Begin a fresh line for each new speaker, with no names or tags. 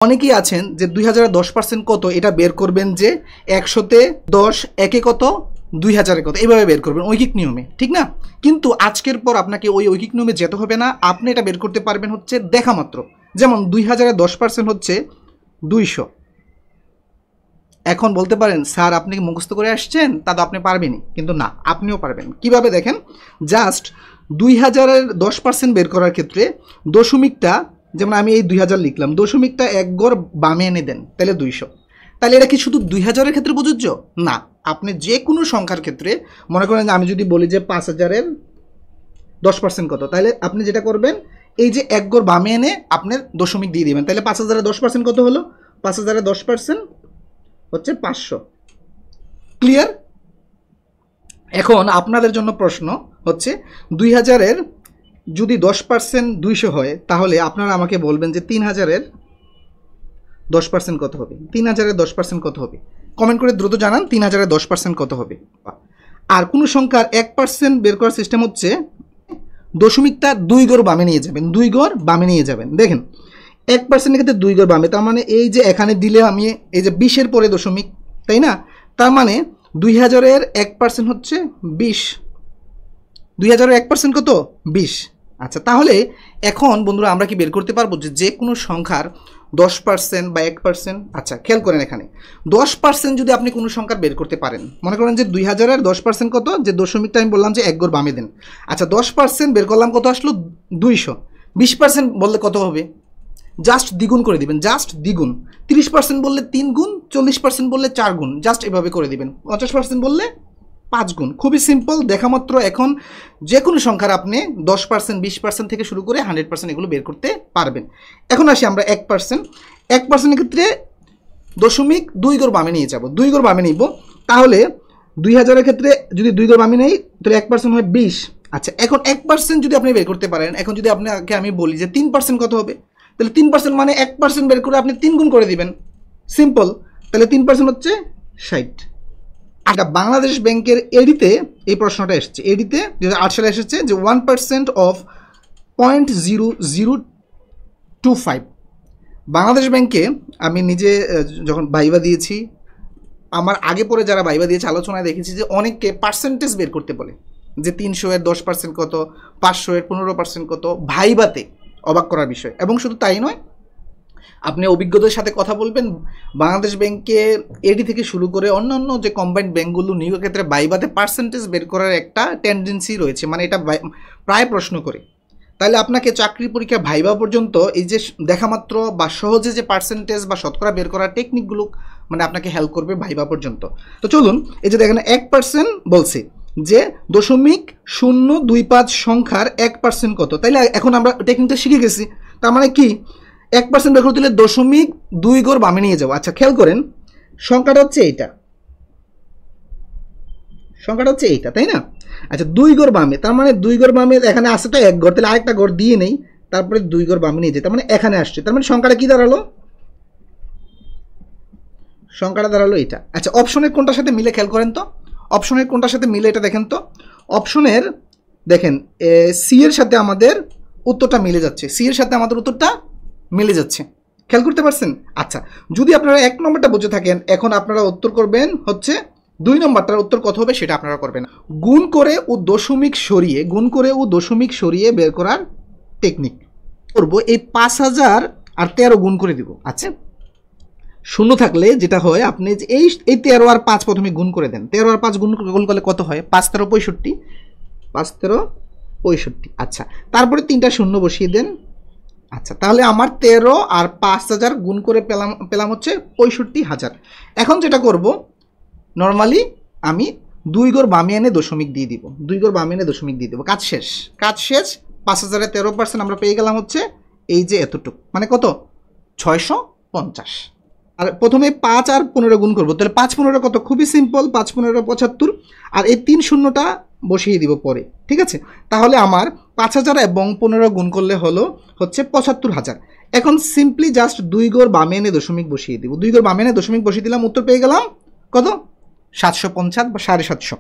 অনেকেই আছেন যে 2010% কত এটা বের করবেন যে 100-তে 10 একে কত 2000-এ কত এইভাবে বের করবেন ঐকিক নিয়মে, ঠিক না? কিন্তু আজকের পর আপনাকে ওই ঐকিক নিয়মে যেতে হবে না, আপনি এটা বের করতে পারবেন হচ্ছে দেখা মাত্র। যেমন 2000-এ 10% হচ্ছে 200। এখন বলতে পারেন স্যার আপনি মুখস্থ করে আসছেন, তা তো আপনি পারবেনই, কিন্তু না, আপনিও পারবেন। কিভাবে দেখেন, জাস্ট 2000-এর 10% বের করার ক্ষেত্রে দশমিকটা, যেমন আমি এই 2000 লিখলাম, দশমিকটা এক গড় বামে এনে দেন, তাহলে 200। তাহলে এটা কি শুধু 2000-এর ক্ষেত্রে প্রযোজ্য? না, আপনি যে কোনো সংখ্যার ক্ষেত্রে, মনে করেন আমি যদি বলি যে 5000-এর 10% কত, তাহলে আপনি যেটা করবেন এই যে এক গড় বামে এনে আপনার দশমিক দিয়ে দিবেন। তাহলে 5000-এর 10% কত হলো? 5000-এর 10% হচ্ছে 500। ক্লিয়ার? এখন আপনাদের জন্য প্রশ্ন হচ্ছে 2000-এর যদি 10% 200 হয়, তাহলে আপনারা আমাকে বলবেন যে 3000-এর 10% কত হবে? 3000-এর 10% কত হবে? কমেন্ট করে দ্রুত জানান 3000-এর 10% কত হবে। আর কোনো সংখ্যার 1% বের করার সিস্টেম হচ্ছে দশমিকটা 2 গড় বামে নিয়ে যাবেন, 2 গড় বামে নিয়ে যাবেন। দেখেন 1%-এর ক্ষেত্রে 2 গড় বামে, তার মানে এই যে এখানে দিলে আমি এই যে 20-এর পরে দশমিক, তাই না? তার মানে 2000-এর 1% হচ্ছে 20। 2000-এর 1% কত? 20। আচ্ছা, তাহলে এখন বন্ধুরা আমরা কি বের করতে পারবো যে কোনো সংখ্যার 10% বা 1%? আচ্ছা, খেয়াল করেন এখানে 10% যদি আপনি কোনো সংখ্যার বের করতে পারেন, মনে করেন যে 2000-এর 10% কত, যে দশমিকটা আমি বললাম যে এক গড় বামে দেন। আচ্ছা, 10% বের করলাম, কত আসলো? 200। 20% বললে কত হবে? জাস্ট দ্বিগুণ করে দিবেন, জাস্ট দ্বিগুণ। 30% বললে 3 গুণ, 40% বললে 4 গুণ, জাস্ট এভাবে করে দিবেন। 50% বললে 5 গুণ। খুবই সিম্পল, দেখা মাত্র। এখন যে কোনো সংখ্যার আপনি 10%, 20% থেকে শুরু করে 100% এগুলো বের করতে পারবেন। এখন আসি আমরা 1%। 1%-এর ক্ষেত্রে দশমিক 2 গড় বামে নিয়ে যাব, 2 গড় বামে নিব। তাহলে 2000-এর ক্ষেত্রে যদি 2 গড় বামে নেই, তাহলে 1% হয় 20। আচ্ছা, এখন 1% যদি আপনি বের করতে পারেন, এখন যদি আপনাকে আমি বলি যে 3% কত হবে, তাহলে 3% মানে 1% বের করে আপনি 3 গুণ করে দিবেন। সিম্পল। তাহলে 3% হচ্ছে 60। আচ্ছা, বাংলাদেশ ব্যাংকের এডিতে এই প্রশ্নটা এসেছে, এডিতে 2008 সালে এসেছে যে 1% অফ 0.0025। বাংলাদেশ ব্যাংকে আমি নিজে যখন ভাইবা দিয়েছি, আমার আগে পরে যারা ভাইবা দিয়েছে আলোচনায় দেখেছি যে অনেককে পার্সেন্টেজ বের করতে বলে, যে 300-এর 10% কত, 500-এর 15% কত, ভাইবাতে। অবাক করার বিষয়। এবং শুধু তাই নয়, আপনি অভিজ্ঞতার সাথে কথা বলবেন, বাংলাদেশ ব্যাংকে এডি থেকে শুরু করে অন্যান্য যে কম্বাইন্ড ব্যাংকগুলো নিয়োগের ক্ষেত্রে ভাইবাতে পার্সেন্টেজ বের করার একটা টেন্ডেন্সি রয়েছে, মানে এটা প্রায় প্রশ্ন করে। তাহলে আপনাকে চাকরি পরীক্ষা ভাইবা পর্যন্ত এই যে দেখামাত্র বা সহজে যে পার্সেন্টেজ বা শতকরা বের করার টেকনিকগুলো মানে আপনাকে হেল্প করবে ভাইবা পর্যন্ত। তো চলুন, এই যে দেখেন 1% বলছে যে 0.025 সংখ্যার 1% কত। তাইলে এখন আমরা টেকনিকটা শিখে গেছি। তার মানে কি, 1% বের করতে হলে 0.2 গড় বামে নিয়ে যাবো। আচ্ছা, খেয়াল করেন সংখ্যাটা হচ্ছে এইটা, সংখ্যাটা হচ্ছে এইটা, তাই না? আচ্ছা, 2 গড় বামে, তার মানে 2 গড় বামে এখানে আসে তো 1 গড়, তাহলে আরেকটা গড় দিয়ে নেই, তারপরে 2 গড় বামে নিয়ে যায়, তার মানে এখানে আসছে। তার মানে সংখ্যাটা কি দাঁড়ালো? সংখ্যাটা দাঁড়ালো এটা। আচ্ছা, অপশনের কোনটার সাথে মিলে খেয়াল করেন তো, অপশনের কোনটার সাথে মিলে এটা দেখেন তো। অপশনের দেখেন সি এর সাথে আমাদের উত্তরটা মিলে যাচ্ছে, সি এর সাথে আমাদের উত্তরটা মিলে যাচ্ছে। খেয়াল করতে পারছেন? আচ্ছা, যদি আপনারা 1 নম্বরটা বুঝে থাকেন, এখন আপনারা উত্তর করবেন হচ্ছে 2 নম্বরটার উত্তর কত হবে সেটা আপনারা করবেন। গুণ করে ও দশমিক সরিয়ে, গুণ করে ও দশমিক সরিয়ে বের করার টেকনিক করব। এই 5000 আর 13 গুণ করে দিব। আচ্ছা, শূন্য থাকলে যেটা হয়, আপনি এই 13 আর 5 প্রথমে গুণ করে দেন। 13 আর 5 গুণ করলে কত হয়? 5 13 65, 5 13 65। আচ্ছা, তারপরে 3টা শূন্য বসিয়ে দেন। আচ্ছা, তাহলে আমার 13 আর 5000 গুণ করে পেলাম হচ্ছে 65,000। এখন যেটা করব, নর্মালি আমি 2 গড় বামে এনে দশমিক দিয়ে দিব, 2 গড় বামে এনে দশমিক দিয়ে দেবো। কাজ শেষ, কাজ শেষ। 5000-এর 13% আমরা পেয়ে গেলাম হচ্ছে এই যে এতটুকু, মানে কত? 650। আর প্রথমে 5 আর 15 গুণ করবো, তাহলে 5 15 কত? খুবই সিম্পল, 5 15 75। আর এই 3 শূন্যটা বসিয়ে দিব পরে, ঠিক আছে? তাহলে আমার 5000 এবং 15 গুণ করলে হলো হচ্ছে 75,000। এখন সিম্পলি জাস্ট 2 গড় বামে এনে দশমিক বসিয়ে দিব, 2 গড় বামে এনে দশমিক বসিয়ে দিলাম, উত্তর পেয়ে গেলাম কত? 750 বা 750।